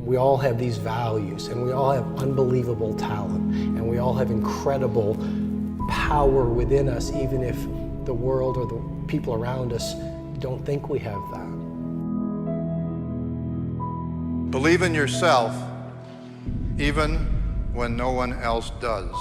We all have these values, and we all have unbelievable talent, and we all have incredible power within us, even if the world or the people around us don't think we have that. Believe in yourself, even when no one else does.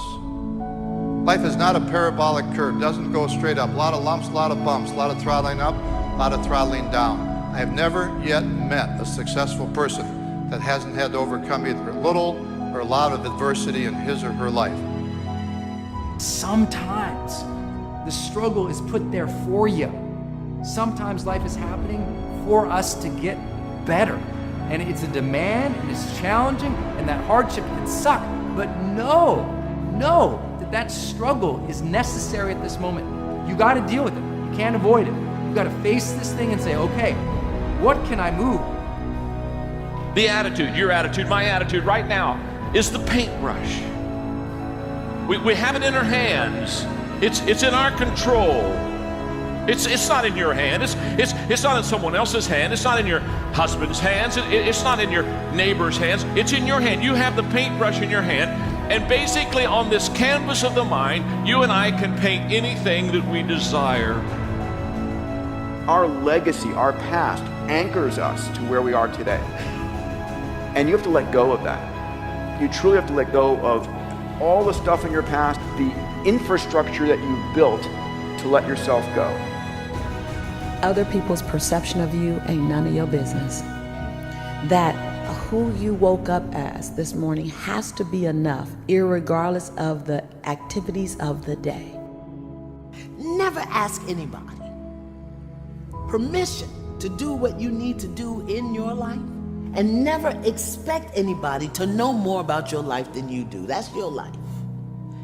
Life is not a parabolic curve, doesn't go straight up. A lot of lumps, a lot of bumps, a lot of throttling up, a lot of throttling down. I have never yet met a successful person that hasn't had to overcome either a little or a lot of adversity in his or her life. Sometimes the struggle is put there for you. Sometimes life is happening for us to get better. And it's a demand, and it's challenging, and that hardship can suck. But know that struggle is necessary at this moment. You gotta deal with it. You can't avoid it. You gotta face this thing and say, okay, what can I move? The attitude, your attitude, my attitude right now is the paintbrush. We have it in our hands. It's in our control. It's not in your hand. It's not in someone else's hand. It's not in your husband's hands. It's not in your neighbor's hands. It's in your hand. You have the paintbrush in your hand, and basically on this canvas of the mind, you and I can paint anything that we desire. Our legacy, our past, anchors us to where we are today. And you have to let go of that. You truly have to let go of all the stuff in your past, the infrastructure that you built to let yourself go. Other people's perception of you ain't none of your business. That who you woke up as this morning has to be enough, irregardless of the activities of the day. Never ask anybody permission to do what you need to do in your life, and never expect anybody to know more about your life than you do. That's your life.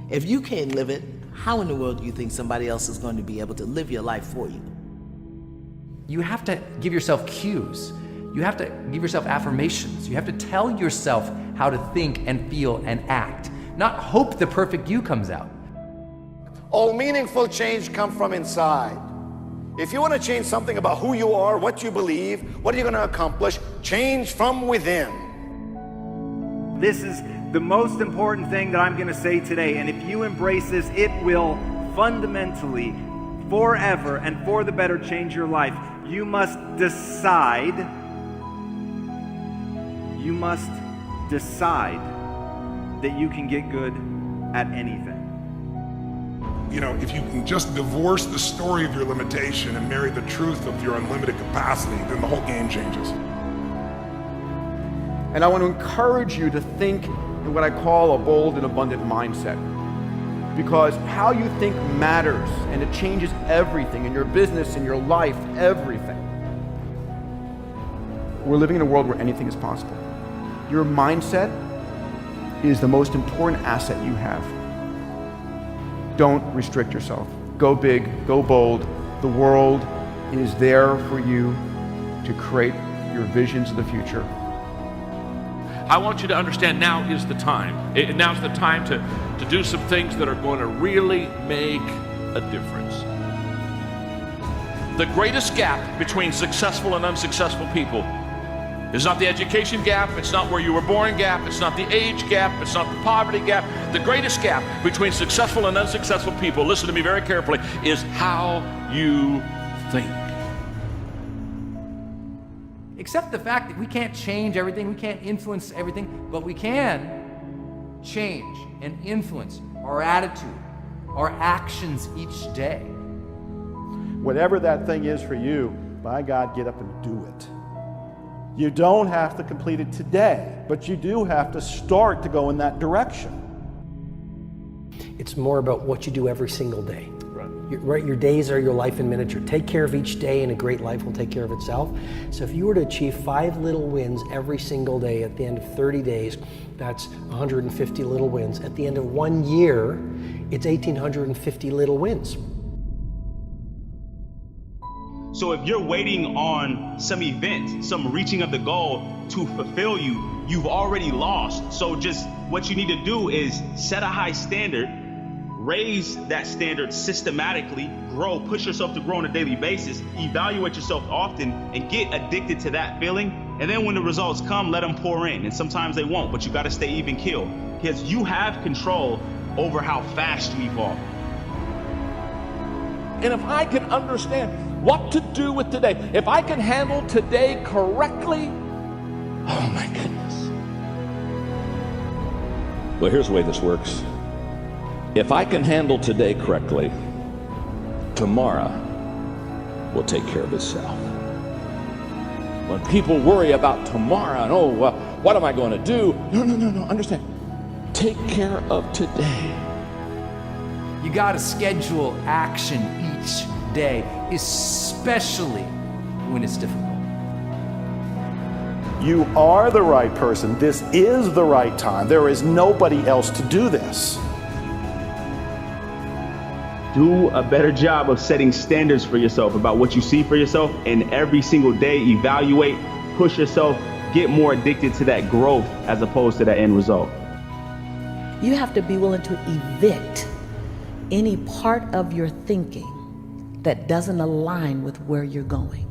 If you can't live it, how in the world do you think somebody else is going to be able to live your life for you? You have to give yourself cues. You have to give yourself affirmations. You have to tell yourself how to think and feel and act, not hope the perfect you comes out. All meaningful change comes from inside. If you want to change something about who you are, what you believe, what are you going to accomplish, change from within. This is the most important thing that I'm going to say today, and if you embrace this, it will fundamentally, forever and for the better change your life. You must decide that you can get good at anything. You know, if you can just divorce the story of your limitation and marry the truth of your unlimited capacity, then the whole game changes. And I want to encourage you to think in what I call a bold and abundant mindset. Because how you think matters, and it changes everything in your business, in your life, everything. We're living in a world where anything is possible. Your mindset is the most important asset you have. Don't restrict yourself. Go big, go bold. The world is there for you to create your visions of the future. I want you to understand now is the time. Now's the time to do some things that are going to really make a difference. The greatest gap between successful and unsuccessful people is not the education gap, it's not where you were born gap, it's not the age gap, it's not the poverty gap. The greatest gap between successful and unsuccessful people, listen to me very carefully, is how you think. Accept the fact that we can't change everything, we can't influence everything, but we can change and influence our attitude, our actions each day. Whatever that thing is for you, by God, get up and do it. You don't have to complete it today, but you do have to start to go in that direction. It's more about what you do every single day. Right, your days are your life in miniature. Take care of each day and a great life will take care of itself. So if you were to achieve 5 little wins every single day at the end of 30 days, that's 150 little wins. At the end of 1 year, it's 1,850 little wins. So if you're waiting on some event, some reaching of the goal to fulfill you, you've already lost. So just what you need to do is set a high standard, raise that standard systematically, push yourself to grow on a daily basis, evaluate yourself often, and get addicted to that feeling. And then when the results come, let them pour in. And sometimes they won't, but you got to stay even keel because you have control over how fast you evolve. And if I can understand what to do with today, if I can handle today correctly, oh my goodness. Well, here's the way this works. If I can handle today correctly, tomorrow will take care of itself. When people worry about tomorrow and, oh, well, what am I going to do? No, understand. Take care of today. You got to schedule action each day, especially when it's difficult. You are the right person. This is the right time. There is nobody else to do this. Do a better job of setting standards for yourself about what you see for yourself, and every single day evaluate, push yourself, get more addicted to that growth as opposed to that end result. You have to be willing to evict any part of your thinking that doesn't align with where you're going.